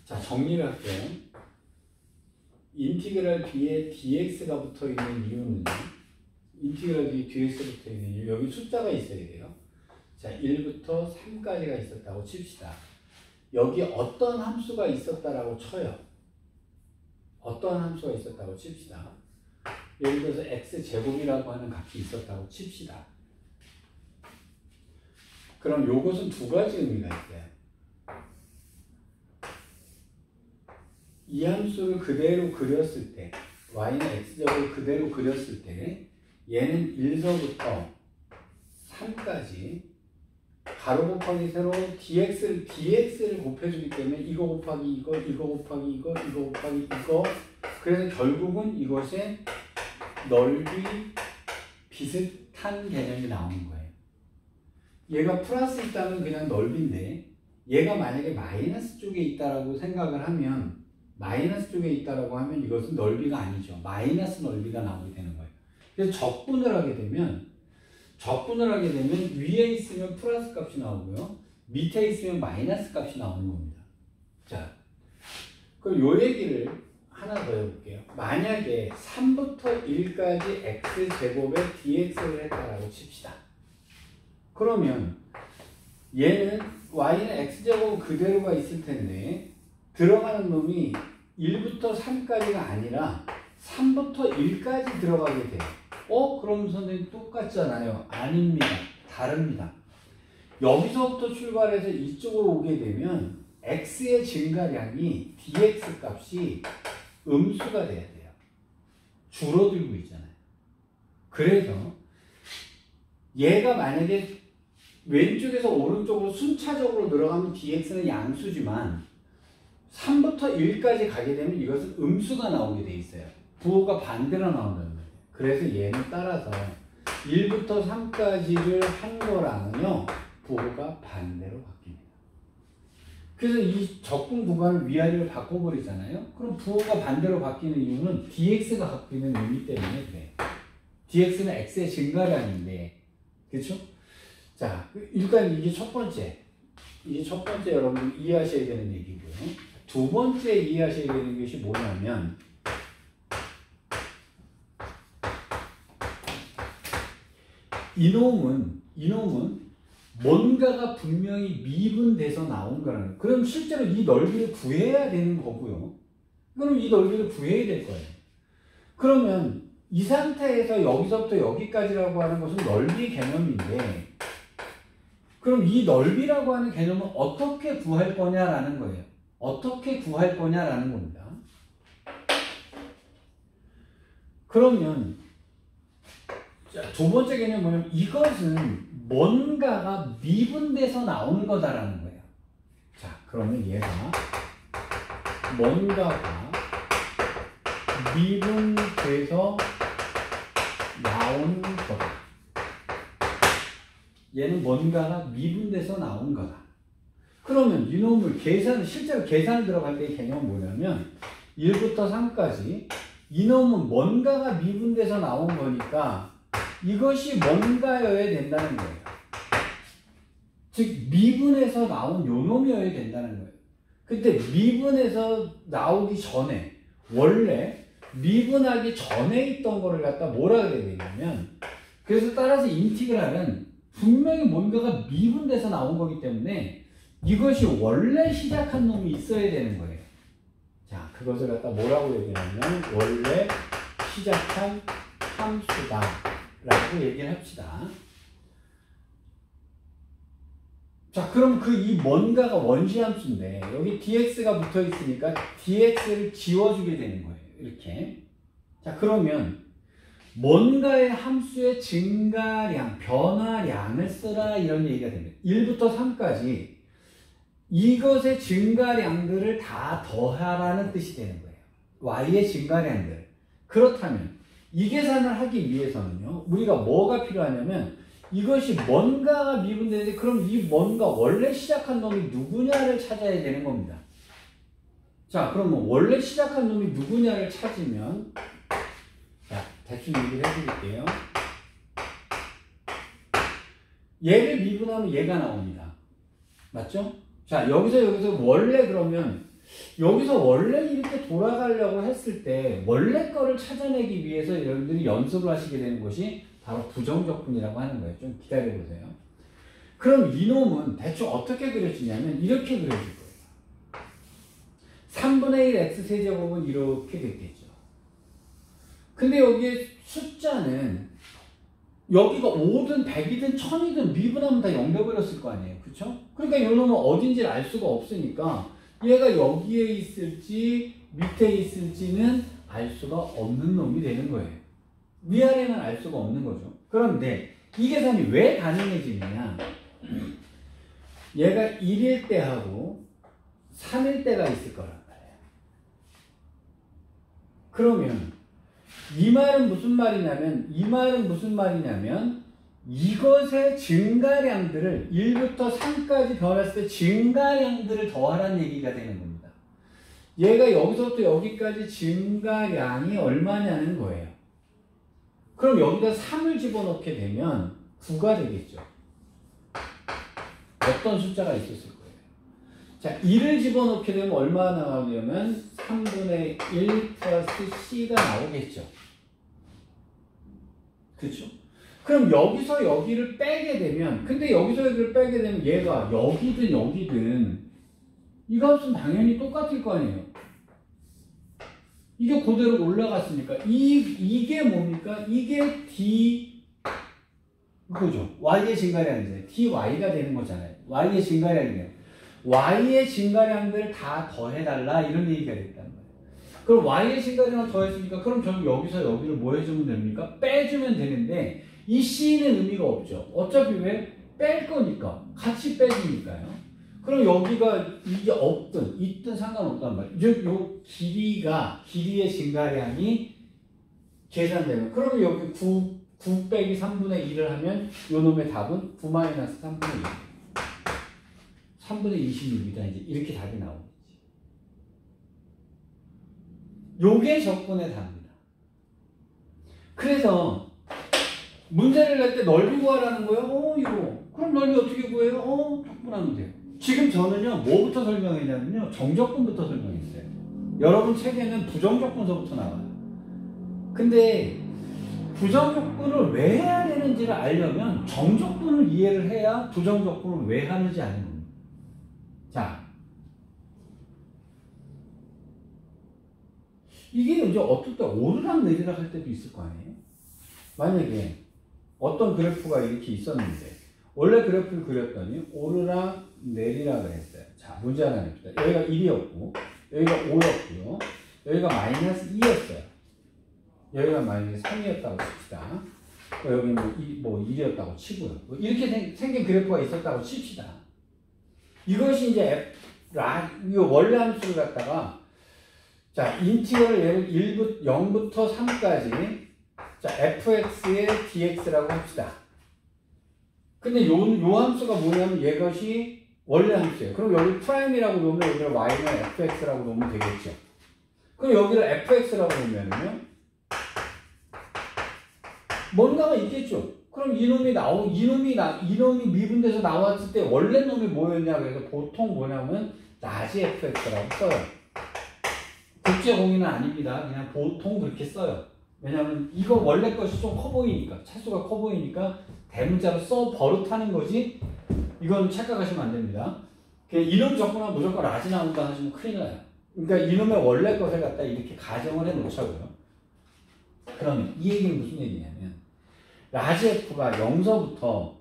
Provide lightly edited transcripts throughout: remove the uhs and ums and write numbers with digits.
자, 정리를 할게요. 인티그랄 b에 dx가 붙어 있는 이유는, 인티그랄 b dx가 붙어 있는 이유, 여기 숫자가 있어야 돼요. 자, 1부터 3까지가 있었다고 칩시다. 여기 어떤 함수가 있었다라고 쳐요. 어떤 함수가 있었다고 칩시다. 예를 들어서 x제곱이라고 하는 값이 있었다고 칩시다. 그럼 요것은 두 가지 의미가 있어요. 이 함수를 그대로 그렸을 때, y는 x제곱을 그대로 그렸을 때, 얘는 1서부터 3까지 가로 곱하기 세로 dx를 곱해주기 때문에 이거 곱하기 이거, 이거 곱하기 이거, 이거 곱하기 이거. 그래서 결국은 이것의 넓이 비슷한 개념이 나오는 거예요. 얘가 플러스 있다면 그냥 넓이인데, 얘가 만약에 마이너스 쪽에 있다라고 생각을 하면, 마이너스 쪽에 있다라고 하면 이것은 넓이가 아니죠. 마이너스 넓이가 나오게 되는 거예요. 그래서 적분을 하게 되면 위에 있으면 플러스 값이 나오고요. 밑에 있으면 마이너스 값이 나오는 겁니다. 자, 그럼 요 얘기를 하나 더 해볼게요. 만약에 3부터 1까지 x제곱에 dx를 했다라고 칩시다. 그러면 얘는 y는 x제곱 그대로가 있을 텐데 들어가는 놈이 1부터 3까지가 아니라 3부터 1까지 들어가게 돼요. 그럼 선생님 똑같잖아요. 아닙니다. 다릅니다. 여기서부터 출발해서 이쪽으로 오게 되면 x의 증가량이 dx 값이 음수가 돼야 돼요. 줄어들고 있잖아요. 그래서 얘가 만약에 왼쪽에서 오른쪽으로 순차적으로 늘어가면 dx는 양수지만 3부터 1까지 가게 되면 이것은 음수가 나오게 돼 있어요. 부호가 반대로 나온다는 거예요. 그래서 얘는 따라서 1부터 3까지를 한 거랑은요, 부호가 반대로 바뀝니다. 그래서 이 적분 구간을 위아래로 바꿔버리잖아요. 그럼 부호가 반대로 바뀌는 이유는 dx가 바뀌는 의미 때문에 그래요. dx는 x의 증가량인데, 그렇죠? 자, 일단 이게 첫 번째 여러분 이해하셔야 되는 얘기고요. 두 번째 이해하셔야 되는 것이 뭐냐면, 이놈은 뭔가가 분명히 미분돼서 나온 거라는 거예요. 그럼 실제로 이 넓이를 구해야 되는 거고요. 그럼 이 넓이를 구해야 될 거예요. 그러면 이 상태에서 여기서부터 여기까지라고 하는 것은 넓이 개념인데, 그럼 이 넓이라고 하는 개념은 어떻게 구할 거냐라는 거예요. 어떻게 구할 거냐라는 겁니다. 그러면 자, 두 번째 개념은 뭐냐면 이것은 뭔가가 미분돼서 나온 거다라는 거예요. 자, 그러면 얘가 뭔가가 미분돼서 나온 거다. 얘는 뭔가가 미분돼서 나온 거다. 그러면 이놈을 실제로 계산을 들어갈 때의 개념은 뭐냐면 1부터 3까지 이놈은 뭔가가 미분돼서 나온 거니까 이것이 뭔가여야 된다는 거예요. 즉 미분해서 나온 요놈이어야 된다는 거예요. 근데 미분해서 나오기 전에 원래 미분하기 전에 있던 거를 갖다 뭐라 그래야 되냐면, 그래서 따라서 인티그랄은 분명히 뭔가가 미분돼서 나온 거기 때문에 이것이 원래 시작한 놈이 있어야 되는 거예요. 자, 그것을 갖다 뭐라고 얘기하냐면 원래 시작한 함수다 라고 얘기를 합시다. 자, 그럼 이 뭔가가 원시함수인데 여기 dx가 붙어 있으니까 dx를 지워주게 되는 거예요. 이렇게. 자, 그러면 뭔가의 함수의 증가량, 변화량을 쓰라 이런 얘기가 됩니다. 1부터 3까지 이것의 증가량들을 다 더하라는 뜻이 되는 거예요. y의 증가량들. 그렇다면 이 계산을 하기 위해서는요, 우리가 뭐가 필요하냐면 이것이 뭔가가 미분되는데 그럼 이 뭔가 원래 시작한 놈이 누구냐를 찾아야 되는 겁니다. 자, 그러면 원래 시작한 놈이 누구냐를 찾으면, 자, 대충 얘기를 해드릴게요. 얘를 미분하면 얘가 나옵니다. 맞죠? 자, 여기서 원래 그러면 여기서 원래 이렇게 돌아가려고 했을 때 원래 거를 찾아내기 위해서 여러분들이 연습을 하시게 되는 것이 바로 부정적분이라고 하는 거예요. 좀 기다려보세요. 그럼 이놈은 대충 어떻게 그려지냐면 이렇게 그려질 거예요. 3분의 1 x세제곱은 이렇게 됐겠죠. 근데 여기에 숫자는 여기가 5든 100이든 1000이든 미분하면 다 0 돼버렸을 거 아니에요. 그쵸? 그러니까 이놈은 어딘지를 알 수가 없으니까 얘가 여기에 있을지 밑에 있을지는 알 수가 없는 놈이 되는 거예요. 위아래는 알 수가 없는 거죠. 그런데 이 계산이 왜 가능해지느냐? 얘가 1일 때하고 3일 때가 있을 거란 말이에요. 그러면 이 말은 무슨 말이냐면 이것의 증가량들을 1부터 3까지 변했을 때 증가량들을 더하라는 얘기가 되는 겁니다. 얘가 여기서부터 여기까지 증가량이 얼마냐는 거예요. 그럼 여기다 3을 집어넣게 되면 9가 되겠죠. 어떤 숫자가 있었을 거예요. 자, 1을 집어넣게 되면 얼마나 나오냐면 3분의 1 플러스 C가 나오겠죠. 그렇죠? 그럼 여기서 여기를 빼게 되면, 근데 여기서 여기를 빼게 되면 얘가 여기든 이 값은 당연히 똑같을 거 아니에요. 이게 그대로 올라갔으니까 이게 뭡니까? 이게 D 그거죠. Y의 증가량이잖아요. DY가 되는 거잖아요. Y의 증가량이에요. Y의 증가량들을 다 더해달라 이런 얘기가 됐단 말이에요. 그럼 Y의 증가량을 더했으니까 그럼 저는 여기서 여기를 뭐 해주면 됩니까? 빼주면 되는데 이 C는 의미가 없죠. 어차피 왜? 뺄 거니까. 같이 빼주니까요. 그럼 여기가 이게 없든 있든 상관없단 말이에요. 즉, 요 길이의 증가량이 계산되면 그러면 여기 9 빼기 3분의 1을 하면 요 놈의 답은 9 마이너스 3분의 1. 3분의 26이다. 이제 이렇게 답이 나오겠지. 요게 적분의 답입니다. 그래서 문제를 낼 때 넓이 구하라는 거예요. 이거. 그럼 넓이 어떻게 구해요? 적분하면 돼요. 지금 저는요, 뭐부터 설명했냐면요, 정적분부터 설명했어요. 여러분 책에는 부정적분서부터 나와요. 근데 부정적분을 왜 해야 되는지를 알려면 정적분을 이해를 해야 부정적분을 왜 하는지 아는 겁니다. 자, 이게 이제 어떨 때 오르락 내리락 할 때도 있을 거 아니에요? 만약에 어떤 그래프가 이렇게 있었는데 원래 그래프를 그렸더니 오르락 내리락을 했어요. 자, 문제 하나 냅시다. 여기가 1이었고 여기가 5였고요. 여기가 마이너스 2였어요. 여기가 마이너스 3이었다고 칩시다. 여기 뭐 1이었다고 치고요. 뭐 이렇게 생긴 그래프가 있었다고 칩시다. 이것이 이제 이 원래 함수를 갖다가 자, 인티그럴 0부터 3까지 자, fx의 dx라고 합시다. 근데 요 함수가 뭐냐면 이것이 원래 함수예요. 그럼 여기 프라임이라고 놓으면 여기를 y는 fx라고 놓으면 되겠죠. 그럼 여기를 fx라고 놓으면요 뭔가가 있겠죠. 그럼 이놈이 미분돼서 나왔을 때 원래 놈이 뭐였냐 그래서 보통 뭐냐면 라지 fx라고 써요. 국제공인은 아닙니다. 그냥 보통 그렇게 써요. 왜냐하면 이거 원래 것이 좀 커 보이니까 차수가 커 보이니까 대문자로 써 버릇하는 거지 이건 착각하시면 안 됩니다. 이놈 적분하면 무조건 라지 나온다 하시면 큰일 나요. 그러니까 이놈의 원래 것을 갖다 이렇게 가정을 해 놓자고요. 그러면 이 얘기는 무슨 얘기냐면 라지 f가 0서부터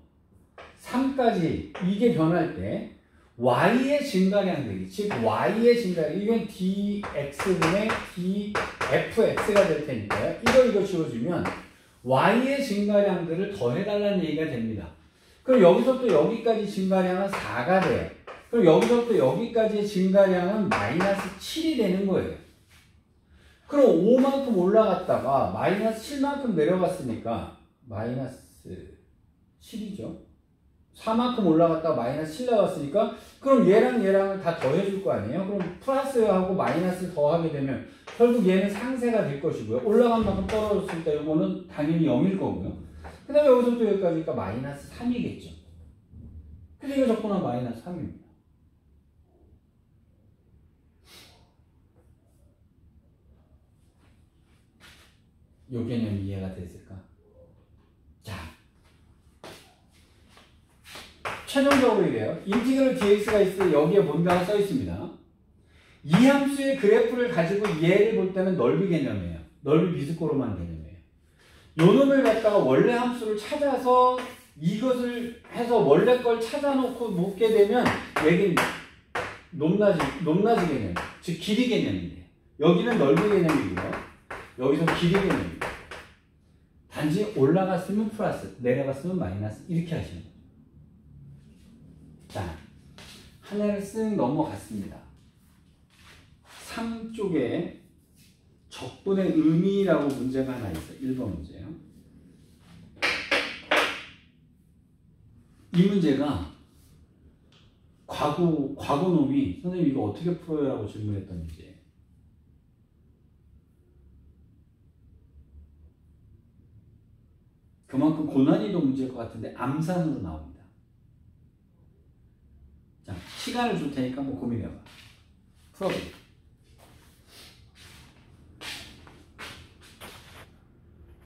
3까지 이게 변할 때 y의 증가량들이 즉 y의 증가량 이건 dx분의 dfx가 될 테니까요. 이거 지워주면 y의 증가량들을 더해달라는 얘기가 됩니다. 그럼 여기서부터 여기까지 증가량은 4가 돼요. 그럼 여기서부터 여기까지의 증가량은 마이너스 7이 되는 거예요. 그럼 5만큼 올라갔다가 마이너스 7만큼 내려갔으니까 마이너스 7이죠. 4만큼 올라갔다가 마이너스 7 나왔으니까 그럼 얘랑을 다 더해줄 거 아니에요? 그럼 플러스하고 마이너스를 더하게 되면 결국 얘는 상세가 될 것이고요. 올라간 만큼 떨어졌을 때 이거는 당연히 0일 거고요. 그 다음에 여기서부터 여기까지니까 마이너스 3이겠죠. 그래서 이거 적분하면 마이너스 3입니다. 요 개념 이해가 됐을까? 자, 최종적으로 이래요. 인티그럴 dx가 있어 여기에 뭔가가 써 있습니다. 이 함수의 그래프를 가지고 얘를 볼 때는 넓이 개념이에요. 넓이 비스코로만 개념이에요. 요 놈을 갖다가 원래 함수를 찾아서 이것을 해서 원래 걸 찾아놓고 묻게 되면 얘는 높낮이 개념, 즉 길이 개념인데요. 여기는 넓이 개념이고요. 여기서 길이 개념입니다. 단지 올라갔으면 플러스, 내려갔으면 마이너스 이렇게 하시는 거죠. 자, 하나를 쓱 넘어갔습니다. 3 쪽에 적분의 의미라고 문제가 하나 있어요. 1번 문제요. 이 문제가 과거놈이 선생님 이거 어떻게 풀어요? 라고 질문했던 문제예요. 그만큼 고난이도 문제일 것 같은데 암산으로 나옵니다. 자, 시간을 줄 테니까 한번 고민해봐. 풀어볼게요.